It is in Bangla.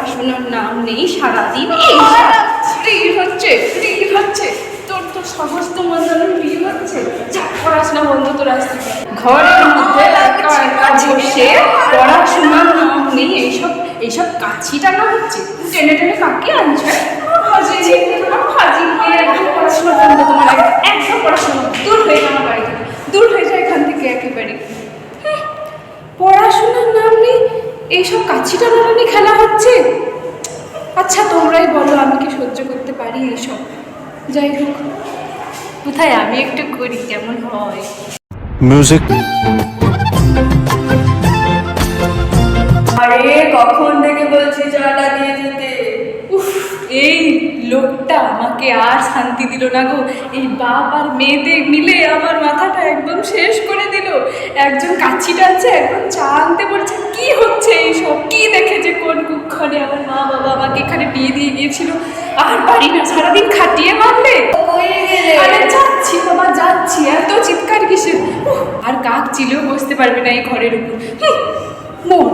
পড়াশোনার নাম নেই, সারাদিন হচ্ছে তোর তো সমস্ত মন্ডলের বিয়ে হচ্ছে, পড়াশোনা বন্ধ তোর আসতে ঘরের মধ্যে বসে পড়াশোনার নাম নেই। এইসব কাছি টানা হচ্ছে, টেনে টেনে কাকে আনছে? একদম পড়াশোনা বন্ধ, তোমার একদম পড়াশোনা দূর হয়ে যায় আমার বাড়ি থেকে, দূর হয়ে যায় এখান থেকে একেবারে। পড়াশোনার নাম নেই, এইসব কাছি টানাটানি খেলা হচ্ছে। আচ্ছা তোমরাই বলো, আমি কি সহ্য করতে পারি এইসব? যাই হোক, কোথায় আমি একটু করি কেমন হয়। মিউজিক। আরে কখন থেকে বলছি চাটা দিয়ে যেতে। উফ, এই লোকটা আমাকে আর শান্তি দিল না গো। এই বাপ আর মেয়েদের মিলে আমার মাথাটা একদম শেষ করে দিল। একজন কাচ্ছি টানছে, একজন চা আনতে বলছে। কি হচ্ছে এইসব? কি দেখেছে কোন কুক্ষণে আমার মা বাবা আমাকে এখানে বিয়ে দিয়ে গিয়েছিল? আর পারি না, সারাদিন খাটিয়ে মারবে। আরে যাচ্ছি বাবা যাচ্ছি, এত চিৎকার কিসের? আর কাক চিলেও বসতে পারবে না এই ঘরের উপর। মন